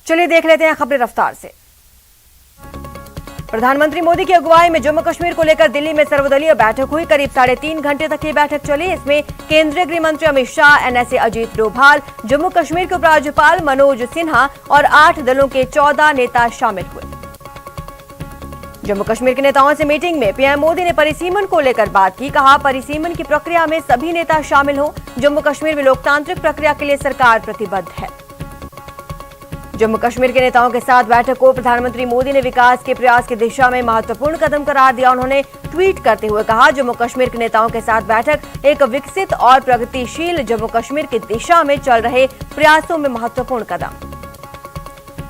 चलिए देख लेते हैं खबरें रफ्तार से। प्रधानमंत्री मोदी की अगुवाई में जम्मू कश्मीर को लेकर दिल्ली में सर्वदलीय बैठक हुई। करीब 3.5 घंटे तक ये बैठक चली। इसमें केंद्रीय गृह मंत्री अमित शाह, एनएसए अजीत डोभाल, जम्मू कश्मीर के उपराज्यपाल मनोज सिन्हा और 8 दलों के 14 नेता शामिल हुए। जम्मू कश्मीर के नेताओं से मीटिंग में पीएम मोदी ने परिसीमन को लेकर बात की। कहा, परिसीमन की प्रक्रिया में सभी नेता शामिल हों। जम्मू कश्मीर में लोकतांत्रिक प्रक्रिया के लिए सरकार प्रतिबद्ध है। जम्मू कश्मीर के नेताओं के साथ बैठक को प्रधानमंत्री मोदी ने विकास के प्रयास की दिशा में महत्वपूर्ण कदम करार दिया। उन्होंने ट्वीट करते हुए कहा, जम्मू कश्मीर के नेताओं के साथ बैठक एक विकसित और प्रगतिशील जम्मू कश्मीर की दिशा में चल रहे प्रयासों में महत्वपूर्ण कदम।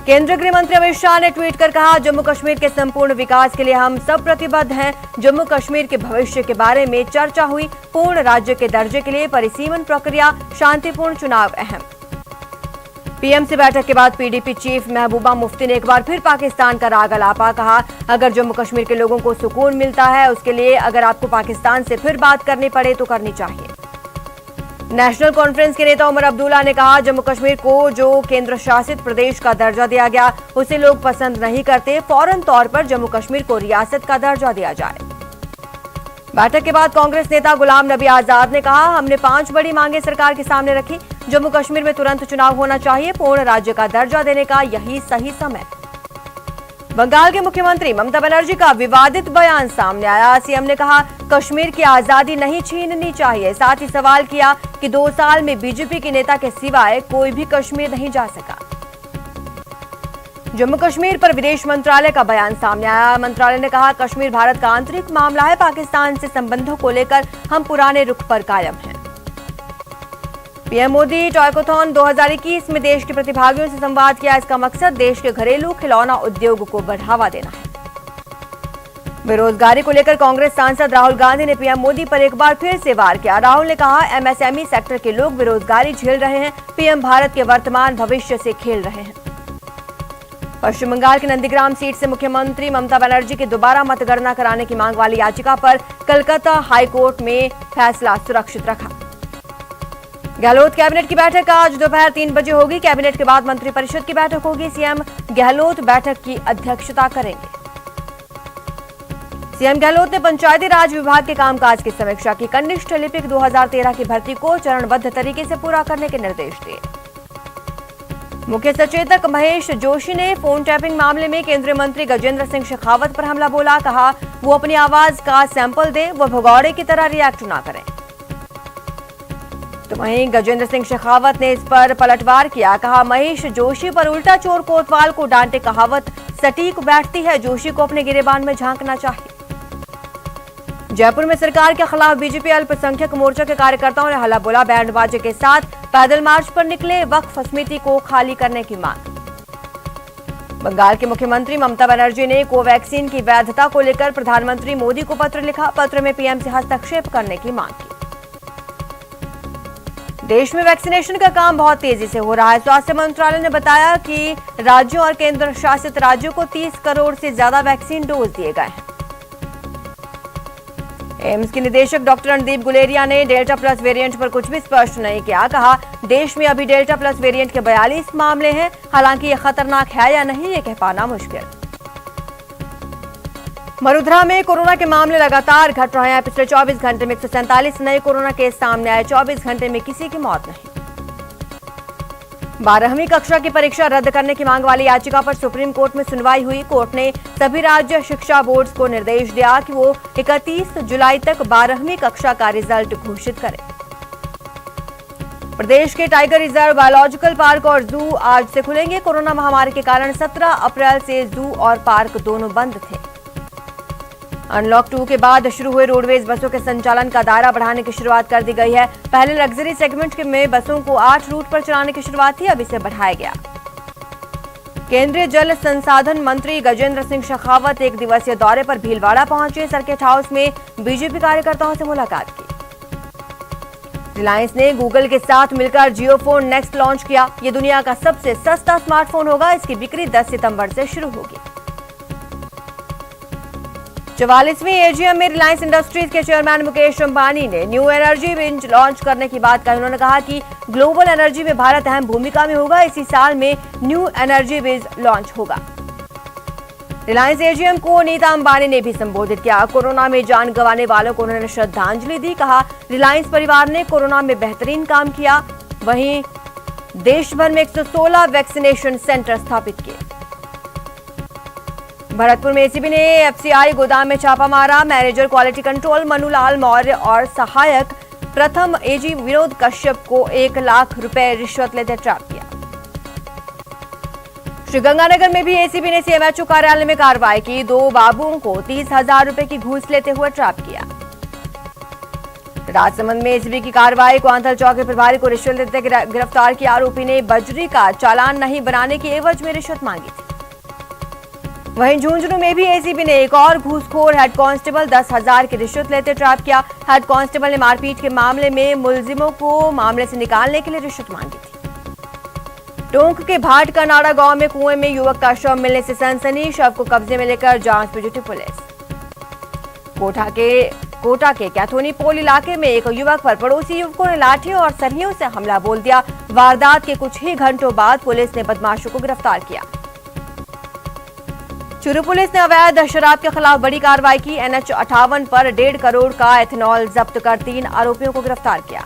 केंद्रीय गृह मंत्री अमित शाह ने ट्वीट कर कहा, जम्मू कश्मीर के संपूर्ण विकास के लिए हम सब प्रतिबद्ध हैं। जम्मू कश्मीर के भविष्य के बारे में चर्चा हुई। पूर्ण राज्य के दर्जे के लिए परिसीमन प्रक्रिया, शांतिपूर्ण चुनाव अहम। पीएम से बैठक के बाद पीडीपी चीफ महबूबा मुफ्ती ने एक बार फिर पाकिस्तान का राग अलापा। कहा, अगर जम्मू कश्मीर के लोगों को सुकून मिलता है, उसके लिए अगर आपको पाकिस्तान से फिर बात करनी पड़े तो करनी चाहिए। नेशनल कॉन्फ्रेंस के नेता उमर अब्दुल्ला ने कहा, जम्मू कश्मीर को जो केंद्र शासित प्रदेश का दर्जा दिया गया उसे लोग पसंद नहीं करते। फौरन तौर पर जम्मू कश्मीर को रियासत का दर्जा दिया जाए। बैठक के बाद कांग्रेस नेता गुलाम नबी आजाद ने कहा, हमने 5 बड़ी मांगे सरकार के सामने रखी। जम्मू कश्मीर में तुरंत चुनाव होना चाहिए। पूर्ण राज्य का दर्जा देने का यही सही समय। बंगाल के मुख्यमंत्री ममता बनर्जी का विवादित बयान सामने आया। सीएम ने कहा, कश्मीर की आजादी नहीं छीननी चाहिए। साथ ही सवाल किया कि 2 साल में बीजेपी के नेता के सिवाय कोई भी कश्मीर नहीं जा सका। जम्मू कश्मीर पर विदेश मंत्रालय का बयान सामने आया। मंत्रालय ने कहा, कश्मीर भारत का आंतरिक मामला है। पाकिस्तान से संबंधों को लेकर हम पुराने रुख पर कायम हैं। पीएम मोदी टॉयकोथॉन 2021 में देश के प्रतिभागियों से संवाद किया। इसका मकसद देश के घरेलू खिलौना उद्योग को बढ़ावा देना है। बेरोजगारी को लेकर कांग्रेस सांसद राहुल गांधी ने पीएम मोदी पर एक बार फिर से वार किया। राहुल ने कहा, एमएसएमई सेक्टर के लोग बेरोजगारी झेल रहे हैं। पीएम भारत के वर्तमान भविष्य से खेल रहे हैं। पश्चिम बंगाल की नंदीग्राम सीट से मुख्यमंत्री ममता बनर्जी की दोबारा मतगणना कराने की मांग वाली याचिका पर कलकत्ता हाईकोर्ट में फैसला सुरक्षित रखा। गहलोत कैबिनेट की बैठक आज दोपहर 3 बजे होगी। कैबिनेट के बाद मंत्रिपरिषद की बैठक होगी। सीएम गहलोत बैठक की अध्यक्षता करेंगे। सीएम गहलोत ने पंचायती राज विभाग के कामकाज की समीक्षा की। कनिष्ठ लिपिक 2013 की भर्ती को चरणबद्ध तरीके से पूरा करने के निर्देश दिए। मुख्य सचेतक महेश जोशी ने फोन टैपिंग मामले में केंद्रीय मंत्री गजेंद्र सिंह शेखावत पर हमला बोला। कहा, वो अपनी आवाज का सैंपल दें, वो भगौड़े की तरह रिएक्ट ना करें। तो वहीं गजेंद्र सिंह शेखावत ने इस पर पलटवार किया। कहा, महेश जोशी पर उल्टा चोर कोतवाल को डांटे कहावत सटीक बैठती है। जोशी को अपने गिरेबान में झांकना चाहिए। जयपुर में सरकार के खिलाफ बीजेपी अल्पसंख्यक मोर्चा के कार्यकर्ताओं ने हल्ला बोला। बैंड बाजे के साथ पैदल मार्च पर निकले। वक्फ समिति को खाली करने की मांग। बंगाल के मुख्यमंत्री ममता बनर्जी ने कोवैक्सीन की वैधता को लेकर प्रधानमंत्री मोदी को पत्र लिखा। पत्र में पीएम से हस्तक्षेप करने की मांग की। देश में वैक्सीनेशन का काम बहुत तेजी से हो रहा है। स्वास्थ्य मंत्रालय ने बताया कि राज्यों और केंद्र शासित राज्यों को 30 करोड़ से ज्यादा वैक्सीन डोज दिए गए हैं। एम्स के निदेशक डॉक्टर रणदीप गुलेरिया ने डेल्टा प्लस वेरिएंट पर कुछ भी स्पष्ट नहीं किया। कहा, देश में अभी डेल्टा प्लस वेरिएंट के 42 मामले हैं। हालांकि ये खतरनाक है या नहीं, ये कह पाना मुश्किल। मरुधरा में कोरोना के मामले लगातार घट रहे हैं। पिछले 24 घंटे में 147 नए कोरोना केस सामने आए। 24 घंटे में किसी की मौत नहीं। 12वीं कक्षा की परीक्षा रद्द करने की मांग वाली याचिका पर सुप्रीम कोर्ट में सुनवाई हुई। कोर्ट ने सभी राज्य शिक्षा बोर्ड को निर्देश दिया कि वो 31 जुलाई तक 12वीं कक्षा का रिजल्ट घोषित करें। प्रदेश के टाइगर रिजर्व, बायोलॉजिकल पार्क और जू आज से खुलेंगे। कोरोना महामारी के कारण 17 अप्रैल से जू और पार्क दोनों बंद थे। अनलॉक 2 के बाद शुरू हुए रोडवेज बसों के संचालन का दायरा बढ़ाने की शुरुआत कर दी गई है। पहले लग्जरी सेगमेंट में बसों को 8 रूट पर चलाने की शुरुआत थी, अब इसे बढ़ाया गया। केंद्रीय जल संसाधन मंत्री गजेंद्र सिंह शेखावत एक दिवसीय दौरे पर भीलवाड़ा पहुंचे। सर्किट हाउस में बीजेपी कार्यकर्ताओं से मुलाकात की। रिलायंस ने गूगल के साथ मिलकर जियो फोन नेक्स्ट लॉन्च किया। ये दुनिया का सबसे सस्ता स्मार्टफोन होगा। इसकी बिक्री 10 सितंबर से शुरू होगी। 44वीं एजीएम में रिलायंस इंडस्ट्रीज के चेयरमैन मुकेश अंबानी ने न्यू एनर्जी विंग लॉन्च करने की बात कही। उन्होंने कहा कि ग्लोबल एनर्जी में भारत अहम भूमिका में होगा। इसी साल में न्यू एनर्जी विंग लॉन्च होगा। रिलायंस एजीएम को नीता अंबानी ने भी संबोधित किया। कोरोना में जान गंवाने वालों को उन्होंने श्रद्धांजलि दी। कहा, रिलायंस परिवार ने कोरोना में बेहतरीन काम किया। वहीं देश भर में 116 वैक्सीनेशन सेंटर स्थापित किए। भरतपुर में एसीबी ने एफसीआई गोदाम में छापा मारा। Manager quality control Manulal Maurya और सहायक प्रथम एजी विनोद कश्यप को 1 लाख रुपए रिश्वत लेते ट्रैप किया। श्रीगंगानगर में भी एसीबी ने सीएमएचओ कार्यालय में कार्रवाई की। 2 बाबुओं को 30,000 रुपए की घूस लेते हुए ट्रैप किया। राजसमंद में एसीबी की कार्रवाई। क्वांथल चौक के प्रभारी को रिश्वत लेते गिरफ्तार किया। आरोपी ने बजरी का चालान नहीं बनाने की एवज में रिश्वत मांगी थी। वहीं झुंझुनू में भी एसीबी ने एक और घूसखोर हेड कांस्टेबल 10,000 की रिश्वत लेते ट्रैप किया। हेड कांस्टेबल ने मारपीट के मामले में मुलजिमों को मामले से निकालने के लिए रिश्वत मांगी थी। टोंक के भाट कनाड़ा गांव में कुएं में युवक का शव मिलने से सनसनी। शव को कब्जे में लेकर जांच में जुटी पुलिस। कोटा के कैथोनी पोल इलाके में एक युवक पर पड़ोसी युवकों ने लाठियों और सरहियों से हमला बोल दिया। वारदात के कुछ ही घंटों बाद पुलिस ने बदमाशों को गिरफ्तार किया। चूरू पुलिस ने अवैध शराब के खिलाफ बड़ी कार्रवाई की। NH 58 पर 1.5 करोड़ का एथेनॉल जब्त कर 3 आरोपियों को गिरफ्तार किया।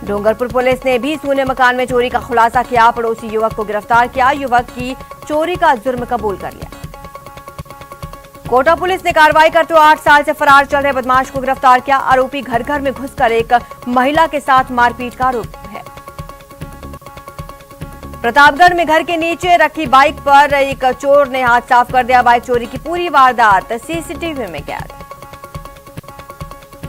डूंगरपुर पुलिस ने भी सूने मकान में चोरी का खुलासा किया। पड़ोसी युवक को गिरफ्तार किया। युवक की चोरी का जुर्म कबूल कर लिया। कोटा पुलिस ने कार्रवाई करते हुए 8 साल से फरार चल रहे बदमाश को गिरफ्तार किया। आरोपी घर घर में घुसकर एक महिला के साथ मारपीट का आरोप है। प्रतापगढ़ में घर के नीचे रखी बाइक पर एक चोर ने हाथ साफ कर दिया। बाइक चोरी की पूरी वारदात सीसीटीवी में कैद।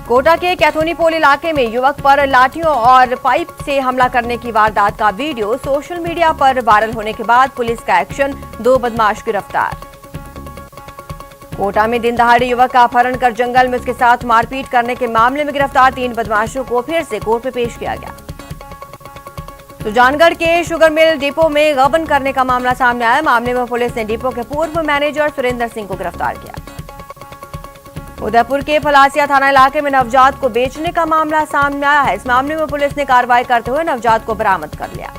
कोटा के कैथोनी पोल इलाके में युवक पर लाठियों और पाइप से हमला करने की वारदात का वीडियो सोशल मीडिया पर वायरल होने के बाद पुलिस का एक्शन। 2 बदमाश गिरफ्तार। कोटा में दिन दहाड़े युवक का अपहरण कर जंगल में उसके साथ मारपीट करने के मामले में गिरफ्तार 3 बदमाशों को फिर से कोर्ट में पेश किया गया। सुजानगढ़ के शुगर मिल डिपो में गबन करने का मामला सामने आया। मामले में पुलिस ने डिपो के पूर्व मैनेजर सुरेंद्र सिंह को गिरफ्तार किया। उदयपुर के फलासिया थाना इलाके में नवजात को बेचने का मामला सामने आया है। इस मामले में पुलिस ने कार्रवाई करते हुए नवजात को बरामद कर लिया।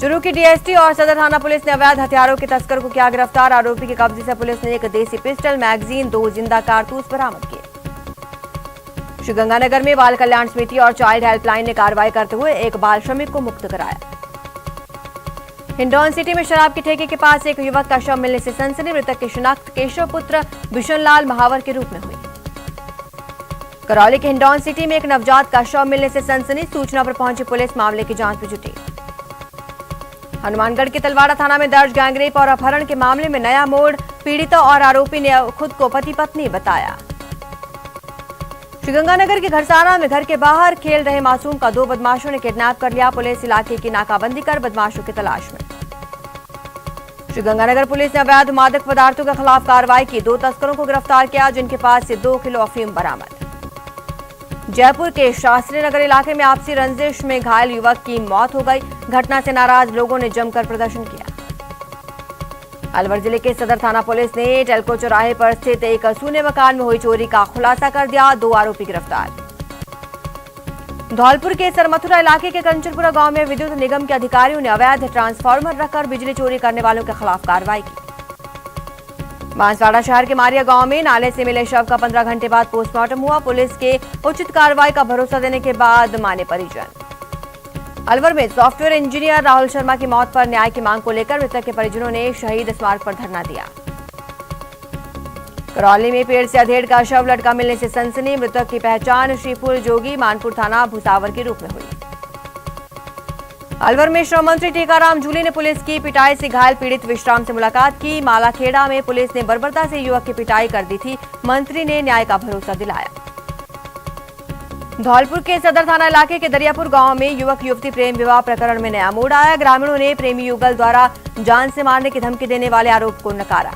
चूरू की डीएसटी और सदर थाना पुलिस ने अवैध हथियारों के तस्कर को किया गिरफ्तार। आरोपी के कब्जे से पुलिस ने एक देसी पिस्टल, मैगजीन, 2 जिंदा कारतूस बरामद किए। श्रीगंगानगर में बाल कल्याण समिति और चाइल्ड हेल्पलाइन ने कार्रवाई करते हुए एक बाल श्रमिक को मुक्त कराया। हिंडौन सिटी में शराब के ठेके के पास एक युवक का शव मिलने से सनसनी। मृतक की शिनाख्त केशव पुत्र बिशनलाल महावर के रूप में हुई। करौली के हिंडौन सिटी में एक नवजात का शव मिलने से सनसनी। सूचना पर पहुंची पुलिस मामले की जांच में जुटी। हनुमानगढ़ के तलवाड़ा थाना में दर्ज गैंगरेप और अपहरण के मामले में नया मोड़। पीड़िता और आरोपी ने खुद को पति पत्नी बताया। श्रीगंगानगर के घरसाना में घर के बाहर खेल रहे मासूम का 2 बदमाशों ने किडनैप कर लिया। पुलिस इलाके की नाकाबंदी कर बदमाशों की तलाश में। श्रीगंगानगर पुलिस ने अवैध मादक पदार्थों के खिलाफ कार्रवाई की। 2 तस्करों को गिरफ्तार किया जिनके पास से 2 किलो अफीम बरामद। जयपुर के शास्त्री नगर इलाके में आपसी रंजिश में घायल युवक की मौत हो गई। घटना से नाराज लोगों ने जमकर प्रदर्शन किया। अलवर जिले के सदर थाना पुलिस ने टेल्को चौराहे पर स्थित एक सूने मकान में हुई चोरी का खुलासा कर दिया। 2 आरोपी गिरफ्तार। धौलपुर के सरमथुरा इलाके के कंचनपुरा गांव में विद्युत निगम के अधिकारियों ने अवैध ट्रांसफार्मर रखकर बिजली चोरी करने वालों के खिलाफ कार्रवाई की। बांसवाड़ा शहर के मारिया गांव में नाले से मिले शव का 15 घंटे बाद पोस्टमार्टम हुआ। पुलिस के उचित कार्रवाई का भरोसा देने के बाद माने परिजन। अलवर में सॉफ्टवेयर इंजीनियर राहुल शर्मा की मौत पर न्याय की मांग को लेकर मृतक के परिजनों ने शहीद स्मारक पर धरना दिया। करौली में पेड़ से अधेड़ का शव लटका मिलने से सनसनी। मृतक की पहचान श्रीपुर जोगी मानपुर थाना भुसावर के रूप में हुई। अलवर में श्रम मंत्री टीकाराम जूली ने पुलिस की पिटाई से घायल पीड़ित विश्राम से मुलाकात की। मालाखेड़ा में पुलिस ने बर्बरता से युवक की पिटाई कर दी थी। मंत्री ने न्याय का भरोसा दिलाया। धौलपुर के सदर थाना इलाके के दरियापुर गांव में युवक युवती प्रेम विवाह प्रकरण में नया मोड़ आया। ग्रामीणों ने प्रेमी युगल द्वारा जान से मारने की धमकी देने वाले आरोप को नकारा।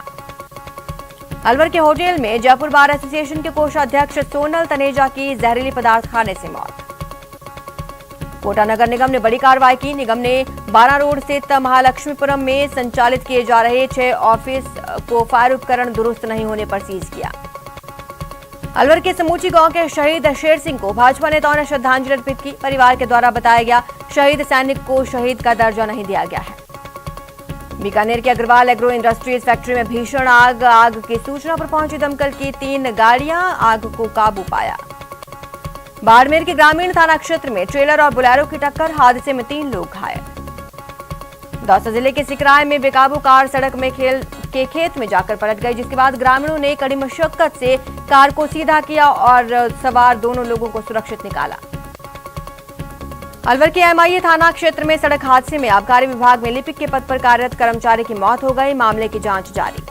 अलवर के होटल में जयपुर बार एसोसिएशन के कोषाध्यक्ष सोनल तनेजा की जहरीली पदार्थ खाने से मौत। कोटा नगर निगम ने बड़ी कार्रवाई की। निगम ने 12 रोड स्थित महालक्ष्मीपुरम में संचालित किए जा रहे 6 ऑफिस को फायर उपकरण दुरुस्त नहीं होने पर सीज किया। अलवर के समूची गांव के शहीद शेर सिंह को भाजपा नेताओं ने श्रद्धांजलि अर्पित की। परिवार के द्वारा बताया गया शहीद सैनिक को शहीद का दर्जा नहीं दिया गया है। बीकानेर के अग्रवाल एग्रो इंडस्ट्रीज फैक्ट्री में भीषण आग की सूचना पर पहुंची दमकल की 3 गाड़ियां, आग को काबू पाया। बाड़मेर के ग्रामीण थाना क्षेत्र में ट्रेलर और बोलेरो की टक्कर, हादसे में 3 लोग घायल। दौसा जिले के सिकराय में बेकाबू कार सड़क में खेत में जाकर पलट गई, जिसके बाद ग्रामीणों ने कड़ी मशक्कत से कार को सीधा किया और सवार दोनों लोगों को सुरक्षित निकाला। अलवर के एमआईए थाना क्षेत्र में सड़क हादसे में आबकारी विभाग में लिपिक के पद पर कार्यरत कर्मचारी की मौत हो गई। मामले की जांच जारी।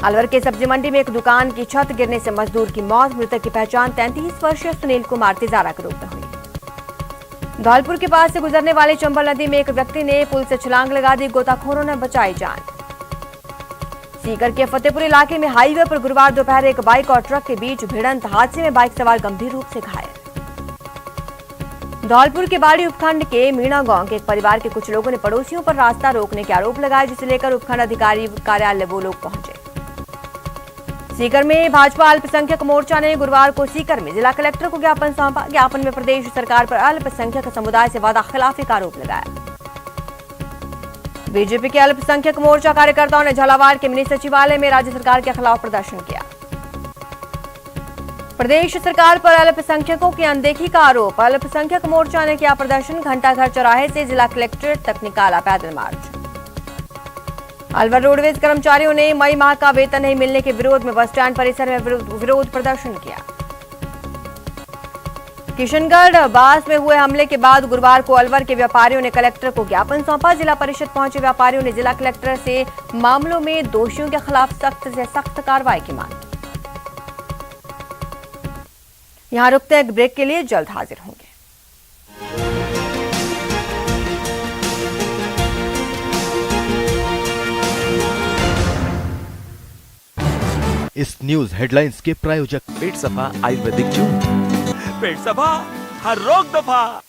अलवर के सब्जी मंडी में एक दुकान की छत गिरने से मजदूर की मौत। मृतक की पहचान 33 वर्षीय सुनील कुमार तिजारा के रूप में हुई। धौलपुर के पास से गुजरने वाली चंबल नदी में एक व्यक्ति ने पुल से छलांग लगा दी, गोताखोरों ने बचाई जान। सीकर के फतेहपुर इलाके में हाईवे पर गुरुवार दोपहर एक बाइक और ट्रक के बीच भिड़ंत, हादसे में बाइक सवार गंभीर रूप से घायल। धौलपुर के बाड़ी उपखंड के मीणा गांव के एक परिवार के कुछ लोगों ने पड़ोसियों पर रास्ता रोकने के आरोप लगाए, जिसे लेकर उपखंड अधिकारी कार्यालय वो लोग पहुंचे। सीकर में भाजपा अल्पसंख्यक मोर्चा ने गुरुवार को सीकर में जिला कलेक्टर को ज्ञापन सौंपा। ज्ञापन में प्रदेश सरकार पर अल्पसंख्यक समुदाय से वादाखिलाफी का आरोप लगाया। बीजेपी के अल्पसंख्यक मोर्चा कार्यकर्ताओं ने झालावाड़ के मिनी सचिवालय में राज्य सरकार के खिलाफ प्रदर्शन किया। प्रदेश सरकार पर अल्पसंख्यकों की अनदेखी का आरोप। अल्पसंख्यक मोर्चा ने किया प्रदर्शन, घंटाघर चौराहे से जिला कलेक्ट्रेट तक निकाला पैदल मार्च। अलवर रोडवेज कर्मचारियों ने मई माह का वेतन नहीं मिलने के विरोध में बस स्टैंड परिसर में विरोध प्रदर्शन किया। किशनगढ़ बास में हुए हमले के बाद गुरुवार को अलवर के व्यापारियों ने कलेक्टर को ज्ञापन सौंपा। जिला परिषद पहुंचे व्यापारियों ने जिला कलेक्टर से मामलों में दोषियों के खिलाफ सख्त से सख्त कार्रवाई की मांग। यहां रुकते हैं, ब्रेक के लिए जल्द हाजिर होंगे। इस न्यूज हेडलाइंस के प्रायोजक पेट सफा आयुर्वेदिक जून, पेट सफा हर रोग दफा।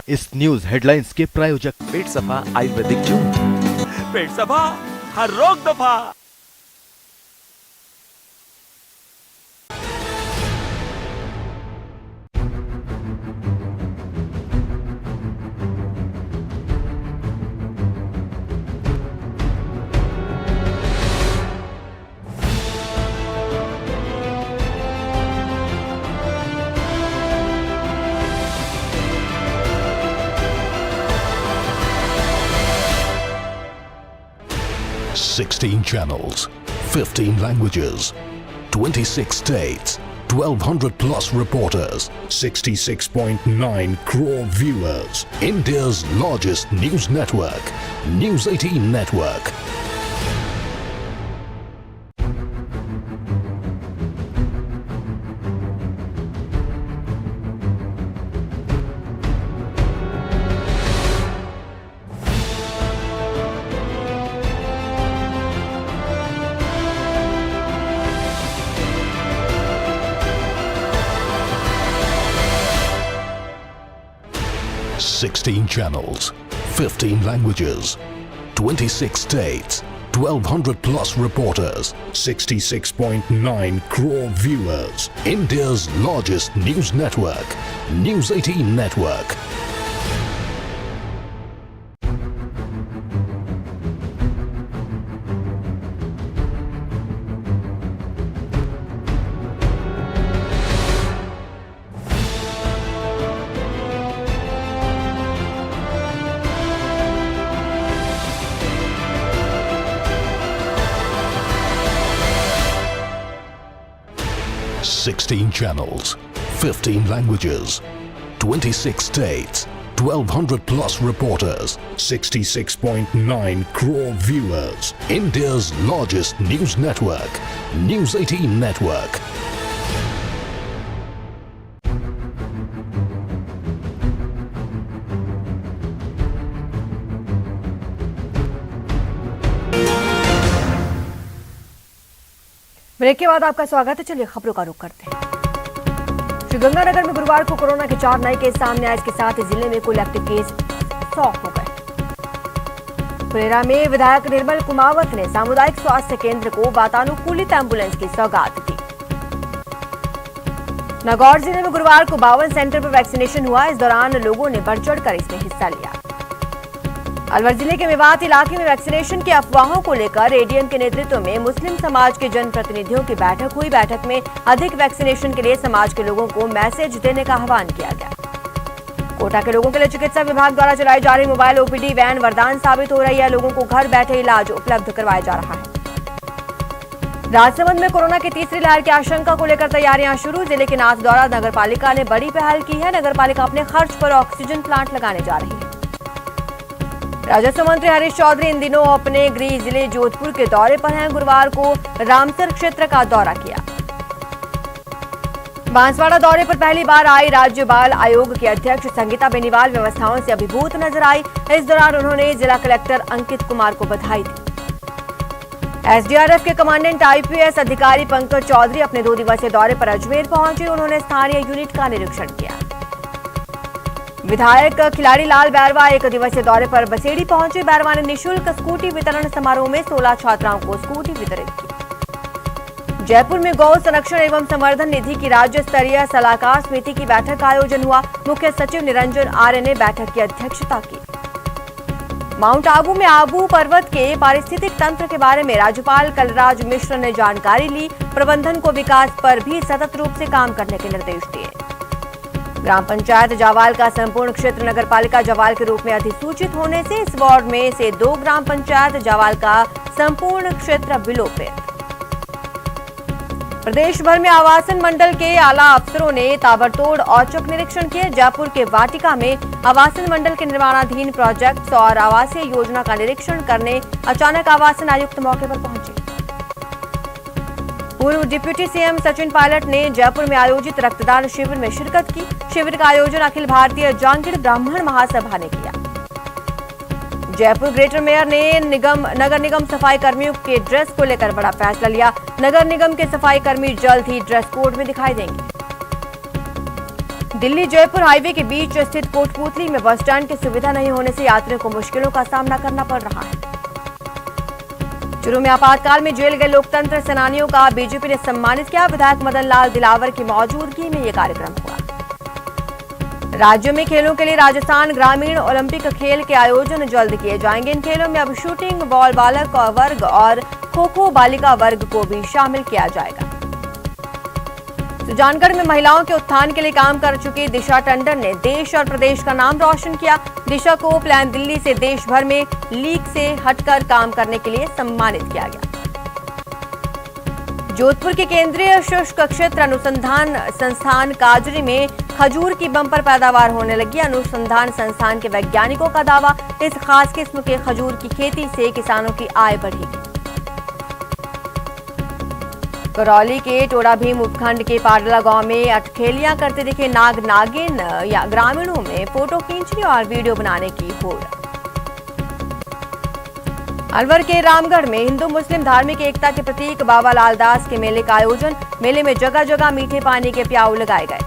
इस न्यूज हेडलाइंस के प्रायोजक पेट सफा आयुर्वेदिक जून, पेट सफा हर रोग दफा। Sixteen channels, 15 languages, 26 states, 1,200 plus reporters, 66.9 crore viewers. India's largest news network, News 18 Network. Sixteen channels, 15 languages, 26 states, 1,200 plus reporters, 66.9 crore viewers. India's largest news network, News 18 Network. Sixteen channels, 15 languages, 26 states, 1,200 plus reporters, 66.9 crore viewers. India's largest news network, News 18 Network. Break के बाद आपका स्वागत है। चलिए खबरों का रुख करते हैं। श्रीगंगानगर में गुरुवार को कोरोना के 4 नए केस सामने आए। इसके साथ ही जिले में कुल एक्टिव केस 100 हो गए। फुलेरा में विधायक निर्मल कुमावत ने सामुदायिक स्वास्थ्य केंद्र को वातानुकूलित एम्बुलेंस की सौगात दी। नागौर जिले में गुरुवार को 52 सेंटर पर वैक्सीनेशन हुआ। इस दौरान लोगों ने बढ़ चढ़कर इसमें हिस्सा लिया। अलवर जिले के मेवात इलाके में वैक्सीनेशन की अफवाहों को लेकर एडीएम के नेतृत्व में मुस्लिम समाज के जनप्रतिनिधियों की बैठक हुई। बैठक में अधिक वैक्सीनेशन के लिए समाज के लोगों को मैसेज देने का आह्वान किया गया। कोटा के लोगों के लिए चिकित्सा विभाग द्वारा चलाई जा रही मोबाइल ओपीडी वैन वरदान साबित हो रही है। लोगों को घर बैठे इलाज उपलब्ध करवाया जा रहा है। राजसमंद में कोरोना की तीसरी लहर की आशंका को लेकर तैयारियां शुरू। जिले के नाथद्वारा नगरपालिका ने बड़ी पहल की है। नगरपालिका अपने खर्च पर ऑक्सीजन प्लांट लगाने जा रही है। राजस्व मंत्री हरीश चौधरी इन दिनों अपने गृह जिले जोधपुर के दौरे पर हैं। गुरुवार को रामसर क्षेत्र का दौरा किया। बांसवाड़ा दौरे पर पहली बार आई राज्य बाल आयोग की अध्यक्ष संगीता बेनीवाल व्यवस्थाओं से अभिभूत नजर आई। इस दौरान उन्होंने जिला कलेक्टर अंकित कुमार को बधाई दी। एसडीआरएफ के कमांडेंट आईपीएस अधिकारी पंकज चौधरी अपने 2 दिवसीय दौरे पर अजमेर पहुंचे। उन्होंने स्थानीय यूनिट का निरीक्षण किया। विधायक खिलाड़ी लाल बैरवा 1 दिवसीय दौरे पर बसेड़ी पहुंचे। बैरवा ने निःशुल्क स्कूटी वितरण समारोह में 16 छात्राओं को स्कूटी वितरित की। जयपुर में गौ संरक्षण एवं संवर्धन निधि की राज्य स्तरीय सलाहकार समिति की बैठक का आयोजन हुआ। मुख्य सचिव निरंजन आर्य ने बैठक की अध्यक्षता की। माउंट आबू में आबू पर्वत के पारिस्थितिक तंत्र के बारे में राज्यपाल कलराज मिश्र ने जानकारी ली। प्रबंधन को विकास पर भी सतत रूप से काम करने के निर्देश दिए। ग्राम पंचायत जावाल का संपूर्ण क्षेत्र नगरपालिका जावाल के रूप में अधिसूचित होने से इस वार्ड में से 2 ग्राम पंचायत जावाल का संपूर्ण क्षेत्र विलोपित। प्रदेश भर में आवासन मंडल के आला अफसरों ने ताबड़तोड़ औचक निरीक्षण किए। जयपुर के वाटिका में आवासन मंडल के निर्माणाधीन प्रोजेक्ट्स और आवासीय योजना का निरीक्षण करने अचानक आवासन आयुक्त मौके पर पहुंचे। पूर्व डिप्टी सीएम सचिन पायलट ने जयपुर में आयोजित रक्तदान शिविर में शिरकत की। शिविर का आयोजन अखिल भारतीय जांगीर ब्राह्मण महासभा ने किया। जयपुर ग्रेटर मेयर ने नगर निगम सफाई कर्मियों के ड्रेस को लेकर बड़ा फैसला लिया। नगर निगम के सफाई कर्मी जल्द ही ड्रेस कोड में दिखाई देंगे। दिल्ली जयपुर हाईवे के बीच स्थित कोटपुतली में बस स्टैंड की सुविधा नहीं होने से यात्रियों को मुश्किलों का सामना करना पड़ रहा है। चूरू में आपातकाल में जेल गए लोकतंत्र सेनानियों का बीजेपी ने सम्मानित किया। विधायक मदन लाल दिलावर की मौजूदगी में यह कार्यक्रम हुआ। राज्य में खेलों के लिए राजस्थान ग्रामीण ओलंपिक खेल के आयोजन जल्द किए जाएंगे। इन खेलों में अब शूटिंग बॉल बालक वर्ग और खो-खो बालिका वर्ग को भी शामिल किया जाएगा। सुजानगढ़ में महिलाओं के उत्थान के लिए काम कर चुकी दिशा टंडन ने देश और प्रदेश का नाम रोशन किया। दिशा को प्लान दिल्ली से देश भर में लीक से हटकर काम करने के लिए सम्मानित किया गया। जोधपुर के केंद्रीय शुष्क क्षेत्र अनुसंधान संस्थान काजरी में खजूर की बम्पर पैदावार होने लगी। अनुसंधान संस्थान के वैज्ञानिकों का दावा, इस खास किस्म के खजूर की खेती से किसानों की आय बढ़ेगी। करौली के टोड़ा भीम उपखंड के पाडला गांव में अटखेलियां करते दिखे नाग नागिन या ग्रामीणों में फोटो खींचने और वीडियो बनाने की होड़। अलवर के रामगढ़ में हिंदू मुस्लिम धार्मिक एकता के प्रतीक बाबा लाल दास के मेले का आयोजन। मेले में जगह जगह मीठे पानी के प्याऊ लगाए गए।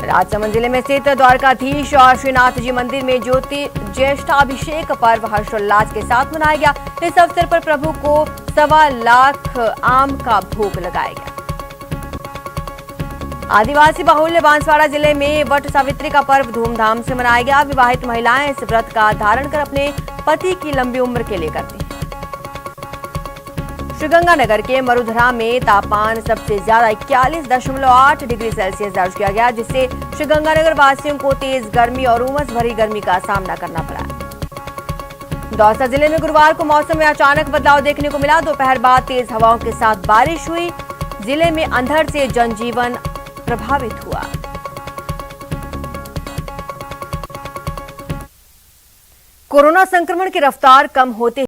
राजसमंद जिले में स्थित द्वारकाधीश और श्रीनाथ जी मंदिर में ज्येष्ठाभिषेक पर्व हर्षोल्लास के साथ मनाया गया। इस अवसर पर प्रभु को 1.25 लाख आम का भोग लगाया गया। आदिवासी बाहुल्य बांसवाड़ा जिले में वट सावित्री का पर्व धूमधाम से मनाया गया। विवाहित महिलाएं इस व्रत का धारण कर अपने पति की लंबी उम्र के लिए करती हैं। श्रीगंगानगर के मरुधरा में तापमान सबसे ज्यादा 41.8 डिग्री सेल्सियस दर्ज किया गया, जिससे श्रीगंगानगर वासियों को तेज गर्मी और उमस भरी गर्मी का सामना करना पड़ा। दौसा जिले में गुरुवार को मौसम में अचानक बदलाव देखने को मिला। दोपहर बाद तेज हवाओं के साथ बारिश हुई। जिले में अंधड़ से जनजीवन प्रभावित हुआ। कोरोना संक्रमण की रफ्तार कम होते